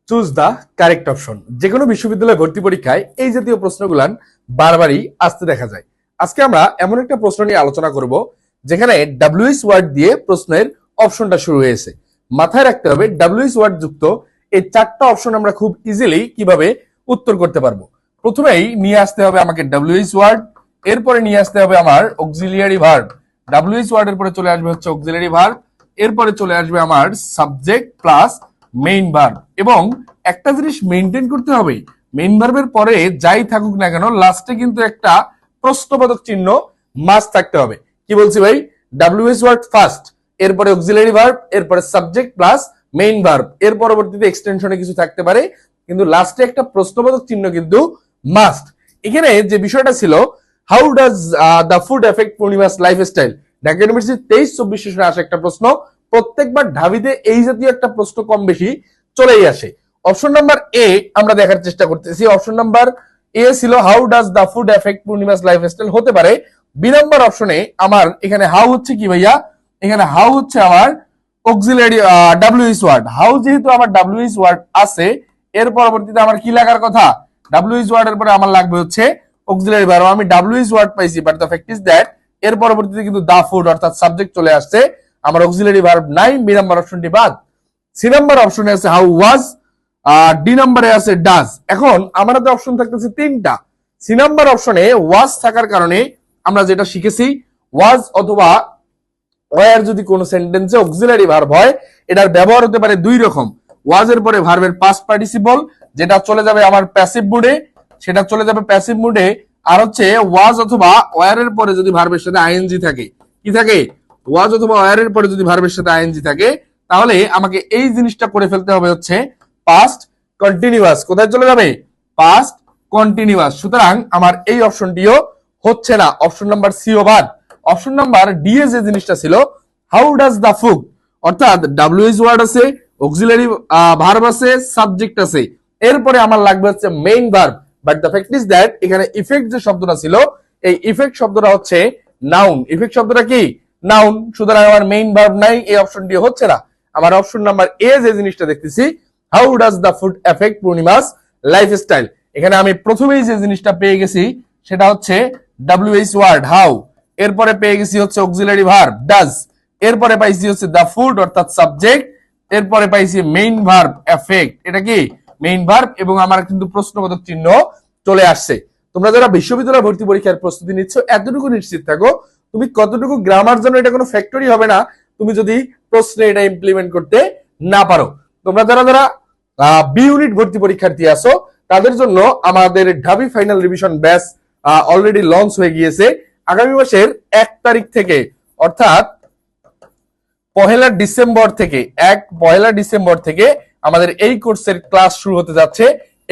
Choose the correct option. যে কোনো বিশ্ববিদ্যালয় ভর্তি পরীক্ষায় এই জাতীয় প্রশ্নগুলান বারবারই আসতে দেখা যায়। আজকে আমরা এমন একটা প্রশ্ন নিয়ে আলোচনা করব যেখানে ডাব্লিউএইচ ওয়ার্ড দিয়ে প্রশ্নের অপশনটা শুরু হয়েছে। মাথায় রাখতে হবে ডাব্লিউএইচ ওয়ার্ড যুক্ত এই চারটা অপশন আমরা খুব ইজিলি কিভাবে উত্তর করতে পারবো। প্রথমেই নিয়ে আসতে হবে আমাকে ডাব্লিউএইচ ওয়ার্ড, এরপরে নিয়ে আসতে হবে আমার অক্সিলিয়ারি ভার্ব। ডাব্লিউএইচ ওয়ার্ডের পরে চলে আসবে হচ্ছে অক্সিলিয়ারি ভার্ব, এরপরে চলে আসবে আমার সাবজেক্ট প্লাস মেইন ভার্ব। এবং একটা জিনিস মেইনটেইন করতে হবে, মেইন ভার্বের পরে যাই থাকুক না কেন লাস্টে কিন্তু একটা প্রশ্নবোধক চিহ্ন মাস্ট থাকতে হবে। কি বলছি ভাই? ডাব্লিউএইচ ওয়ার্ড ফার্স্ট, এরপরে অক্সিলিয়ারি ভার্ব, এরপরে সাবজেক্ট প্লাস মেইন ভার্ব, এর পরবর্তীতে এক্সটেনশনে কিছু থাকতে পারে, কিন্তু লাস্টে একটা প্রশ্নবোধক চিহ্ন কিন্তু মাস্ট। এখানে যে বিষয়টা ছিল, how does the food effect Purnima's lifestyle, Dhaka university 23-24 সেশনে আসা একটা প্রশ্ন। প্রত্যেকবার ঢাবিতে এই জাতীয় একটা প্রশ্ন কম বেশি চলেই আসে। অপশন নাম্বার এ আমরা দেখার চেষ্টা করতেছি। অপশন নাম্বার এ ছিল how does the food effect Purnima's lifestyle, হতে পারে। বি নাম্বার অপশনে আমার এখানে হাউ হচ্ছে কি ভাইয়া? এখানে হাউ হচ্ছে আমার অক্সিলিয়ারি ডাব্লিউএইচ ওয়ার্ড। হাউ যেহেতু আমার ডাব্লিউএইচ ওয়ার্ড আছে, এর পরবর্তীতে আমার কি লাগার কথা? ডাব্লিউএইচ ওয়ার্ড এর পরে আমার লাগবে হচ্ছে অক্সিলিয়ারি ভার্ব। আমি ডাব্লিউএইচ ওয়ার্ড পাইছি, but the fact is that এর পরবর্তীতে কিন্তু দা ফুড অর্থাৎ সাবজেক্ট চলে আসছে, আমার অক্সিলিয়ারি ভার্ব নাই। বি নাম্বার অপশনটি বাদ। সি নাম্বার অপশনে আছে হাউ ওয়াজ, ডি নাম্বারে আছে ডাজ। এখন আমার হাতে অপশন থাকতেছে তিনটা। সি নাম্বার অপশনে ওয়াজ থাকার কারণে আমরা যেটা শিখেছি, ওয়াজ অথবা ওয়ার যদি কোন সেন্টেন্সে অক্সিলারি ভার্ব হয়, এটার ব্যবহার হতে পারে দুই রকম। ওয়াজ এর পরে ভার্বের পাস্ট পার্টিসিপল, যেটা চলে যাবে আমার প্যাসিভ মুডে, সেটা চলে যাবে প্যাসিভ মুডে। আর হচ্ছে ওয়াজ অথবা ওয়ার এর পরে যদি ভার্বের সাথে আইএনজি থাকে, কি থাকে? ওয়াজ অথবা ওয়ার এর পরে যদি ভার্বের সাথে আইএনজি থাকে, তাহলে আমাকে এই জিনিসটা করে ফেলতে হবে হচ্ছে পাস্ট কন্টিনিউয়াস। কোথায় চলে যাবে? Past continuous. সুতরাং আমার এই অপশনটিও হচ্ছে না, অপশন নাম্বার সি ও বাদ। অপশন নাম্বার ডি এ যে জিনিসটা ছিল, হাউ ডাজ দ্য ফুড, অর্থাৎ ডাব্লিউএইচ ওয়ার্ড আছে, অক্সিলারি ভার্ব আছে, সাবজেক্ট আছে, এরপরে আমার লাগবে হচ্ছে main verb. But the fact is that এখানে ইফেক্ট যে শব্দটা ছিল, এই ইফেক্ট শব্দটা হচ্ছে নাউন। ইফেক্ট শব্দটা কি? নাউন। সুতরাং আমার মেইন ভার্ব নাই, এই অপশনটি হচ্ছে না। আমার অপশন নাম্বার এ যে জিনিসটা দেখতেছি, how does the food effect Purnima's lifestyle, এখানে আমি প্রথমেই যে জিনিসটা পেয়ে গেছি সেটা হচ্ছে ডাব্লিউএইচ ওয়ার্ড হাউ, এরপরে পেয়ে গেছি হচ্ছে অক্সিলারি ভার্ব ডাজ, এরপরে পাইছি হচ্ছে দ্য ফুড অর্থাৎ সাবজেক্ট, এরপরে পাইছি মেইন ভার্ব এফেক্ট, এটা কি মেইন ভার্ব, এবং আমার কিন্তু প্রশ্নবোধক চিহ্ন চলে আসছে। তোমরা যারা বিশ্ববিদ্যালয় ভর্তি পরীক্ষার প্রস্তুতি নিচ্ছ, এতটুকু নিশ্চিত থাকো, তুমি কতটুকু গ্রামার জানো এটা কোনো ফ্যাক্টরি হবে না তুমি যদি প্রশ্নে এটা ইমপ্লিমেন্ট করতে না পারো। তোমরা যারা যারা বি ইউনিট ভর্তি পরীক্ষার্থী আছো, তাদের জন্য আমাদের ঢাবি final revision batch already launch হয়ে গিয়েছে। আগামী মাসের 1 তারিখ থেকে, অর্থাৎ পহেলা ডিসেম্বর থেকে আমাদের এই কোর্সের ক্লাস শুরু হতে যাচ্ছে,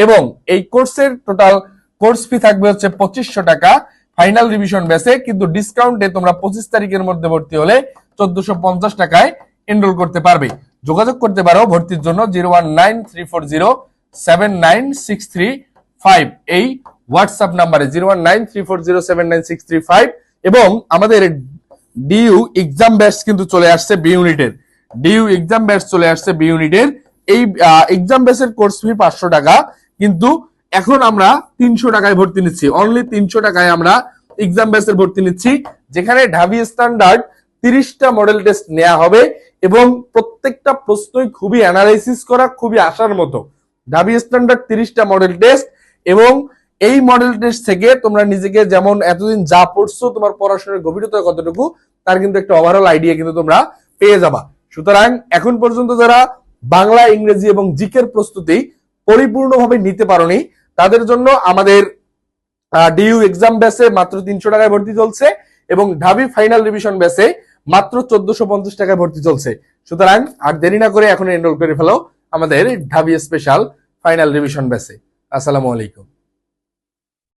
এবং এই কোর্সের টোটাল কোর্স ফি থাকবে হচ্ছে 2500 টাকা ফাইনাল রিভিশন ব্যাচে, কিন্তু ডিসকাউন্টে তোমরা 25 তারিখের মধ্যে ভর্তি হলে 1450 টাকায় এনরোল করতে পারবে। যোগাযোগ করতে পারো ভর্তির জন্য 0193407963 এই হোয়াটসঅ্যাপ নাম্বারে, 0193407963, এবং আমাদের ডিইউ এক্সাম ব্যাচ কিন্তু চলে আসছে বি ইউনিটের। ডিইউ এক্সাম ব্যাচ চলে আসছে বি ইউনিটের। এই এক্সাম ব্যাচের কোর্স ফি 500 টাকা, কিন্তু এখন আমরা 300 টাকায় ভর্তি নিচ্ছি। অনলি 300 টাকায় আমরা এক্সাম ব্যাচের ভর্তি নিচ্ছি, যেখানে ঢাবি স্ট্যান্ডার্ড 30টা মডেল টেস্ট নেওয়া হবে, এবং প্রত্যেকটা প্রশ্নই খুবই অ্যানালাইসিস করা, খুবই আসার মতো। ঢাবি স্ট্যান্ডার্ড 30টা মডেল টেস্ট, এবং এই মডেল টেস্ট থেকে তোমরা নিজেকে যেমন এতদিন যা পড়ছো, তোমার পড়াশোনার গভীরতা কতটুকু, তার কিন্তু একটা ওভারঅল আইডিয়া কিন্তু তোমরা পেয়ে যাবা। সুতরাং এখন পর্যন্ত যারা বাংলা, ইংরেজি এবং জিকের প্রস্তুতি পরিপূর্ণভাবে নিতে পারোনি, তাদের জন্য আমাদের ডিইউ এক্সাম ব্যাচে মাত্র 300 টাকায় ভর্তি চলছে, এবং ঢাবি ফাইনাল রিভিশন ব্যাচে মাত্র 1450 টাকায় ভর্তি চলছে। সুতরাং আর দেরি না করে এখন এনরোল করে ফেলো আমাদের ঢাবি স্পেশাল ফাইনাল রিভিশন ব্যাচে। আসসালামু আলাইকুম।